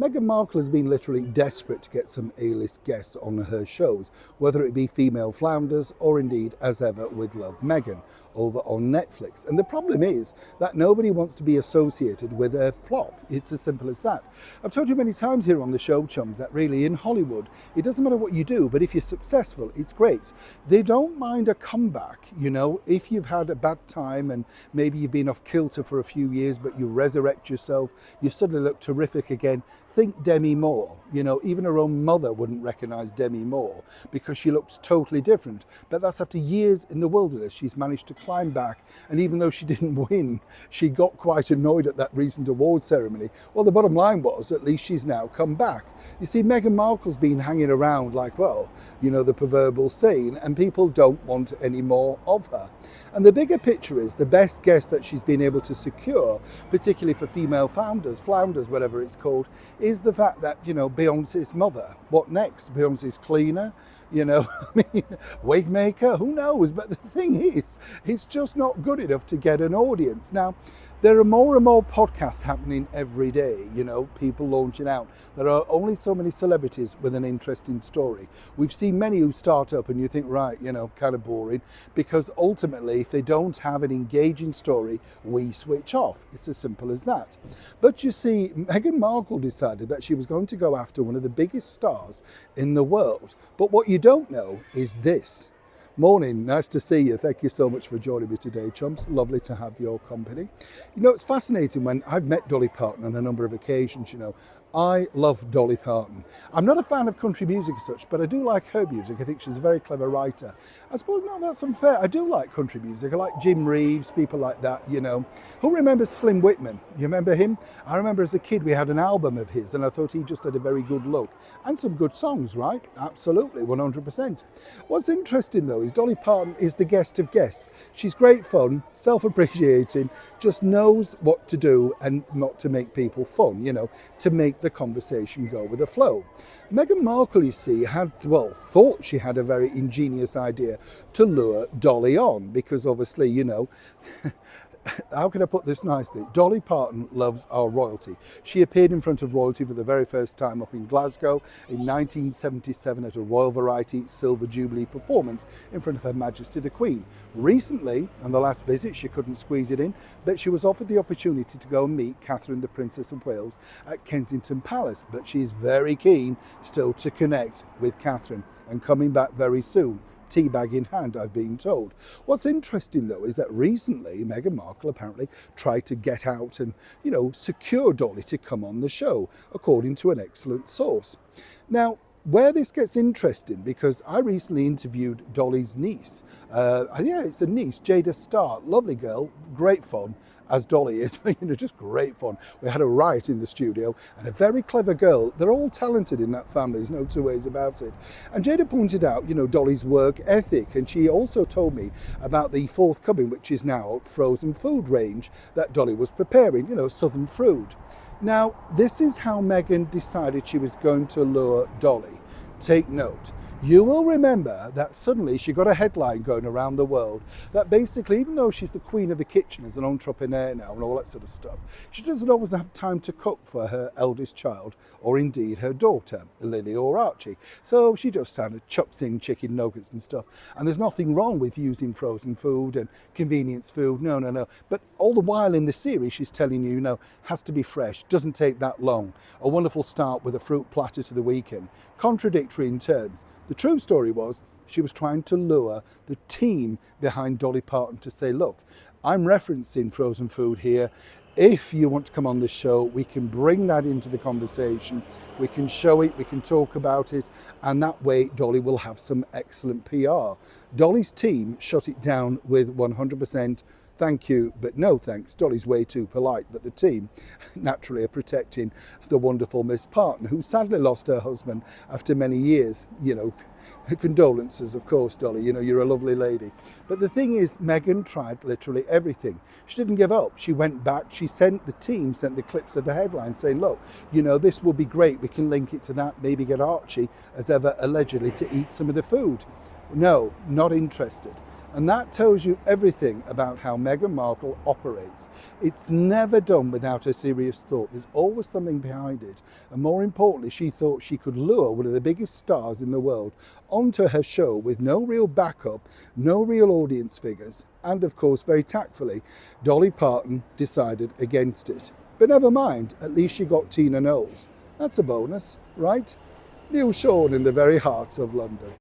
Meghan Markle has been literally desperate to get some A-list guests on her shows, whether it be female flounders or indeed, as ever, with Love Meghan over on Netflix. And the problem is that nobody wants to be associated with a flop. It's as simple as that. I've told you many times here on the show, chums, that really in Hollywood, it doesn't matter what you do, but if you're successful, it's great. They don't mind a comeback, you know, if you've had a bad time and maybe you've been off kilter for a few years, but you resurrect yourself, you suddenly look terrific again. Think Demi Moore, you know, even her own mother wouldn't recognise Demi Moore because she looks totally different. But that's after years in the wilderness. She's managed to climb back, and even though she didn't win, she got quite annoyed at that recent award ceremony. Well, the bottom line was, at least she's now come back. You see, Meghan Markle's been hanging around like, well, you know, the proverbial saying, and people don't want any more of her. And the bigger picture is the best guest that she's been able to secure, particularly for female flounders, whatever it's called, is the fact that, you know, Beyonce's mother. What next? Beyonce's cleaner? You know, I mean, wig maker? Who knows? But the thing is, it's just not good enough to get an audience. Now, there are more and more podcasts happening every day, you know, people launching out. There are only so many celebrities with an interesting story. We've seen many who start up and you think, right, you know, kind of boring, because ultimately, if they don't have an engaging story, we switch off. It's as simple as that. But you see, Meghan Markle decided that she was going to go after one of the biggest stars in the world. But what you don't know is this. Morning, nice to see you. Thank you so much for joining me today, chumps. Lovely to have your company. You know, it's fascinating when I've met Dolly Parton on a number of occasions, you know. I love Dolly Parton. I'm not a fan of country music as such, but I do like her music. I think she's a very clever writer. I suppose, no, that's unfair. I do like country music. I like Jim Reeves, people like that, you know. Who remembers Slim Whitman? You remember him? I remember as a kid we had an album of his and I thought he just had a very good look. And some good songs, right? Absolutely, 100%. What's interesting though is Dolly Parton is the guest of guests. She's great fun, self-appreciating, just knows what to do and not to make people fun, you know, to make the conversation go with the flow. Meghan Markle, you see, thought she had a very ingenious idea to lure Dolly on, because obviously, you know, how can I put this nicely? Dolly Parton loves our royalty. She appeared in front of royalty for the very first time up in Glasgow in 1977 at a Royal Variety Silver Jubilee performance in front of Her Majesty the Queen. Recently, on the last visit, she couldn't squeeze it in, but she was offered the opportunity to go and meet Catherine, the Princess of Wales, at Kensington Palace. But she's very keen still to connect with Catherine and coming back very soon. Tea bag in hand, I've been told. What's interesting though is that recently Meghan Markle apparently tried to get out and, you know, secure Dolly to come on the show, according to an excellent source. Now, where this gets interesting, because I recently interviewed Dolly's niece. It's a niece, Jada Starr, lovely girl, great fun, as Dolly is, you know, just great fun. We had a riot in the studio and a very clever girl. They're all talented in that family, there's no two ways about it. And Jada pointed out, you know, Dolly's work ethic, and she also told me about the forthcoming, which is now frozen food range that Dolly was preparing, you know, southern food. Now, this is how Meghan decided she was going to lure Dolly. Take note. You will remember that suddenly she got a headline going around the world that basically, even though she's the queen of the kitchen as an entrepreneur now and all that sort of stuff, she doesn't always have time to cook for her eldest child or indeed her daughter, Lily or Archie. So she just kind of chops in chicken nuggets and stuff. And there's nothing wrong with using frozen food and convenience food, no. But all the while in the series, she's telling you, you know, has to be fresh, doesn't take that long. A wonderful start with a fruit platter to the weekend. Contradictory in terms. The true story was she was trying to lure the team behind Dolly Parton to say, look, I'm referencing frozen food here. If you want to come on this show, we can bring that into the conversation. We can show it, we can talk about it, and that way Dolly will have some excellent PR. Dolly's team shut it down with 100%. Thank you, but no thanks. Dolly's way too polite, but the team naturally are protecting the wonderful Miss Parton, who sadly lost her husband after many years. You know, condolences, of course, Dolly, you know, you're a lovely lady. But the thing is, Meghan tried literally everything. She didn't give up. She went back, she sent the clips of the headline saying, look, you know, this will be great. We can link it to that, maybe get Archie, as ever, allegedly, to eat some of the food. No, not interested. And that tells you everything about how Meghan Markle operates. It's never done without a serious thought. There's always something behind it. And more importantly, she thought she could lure one of the biggest stars in the world onto her show with no real backup, no real audience figures. And of course, very tactfully, Dolly Parton decided against it. But never mind, at least she got Tina Knowles. That's a bonus, right? Neil Sean in the very heart of London.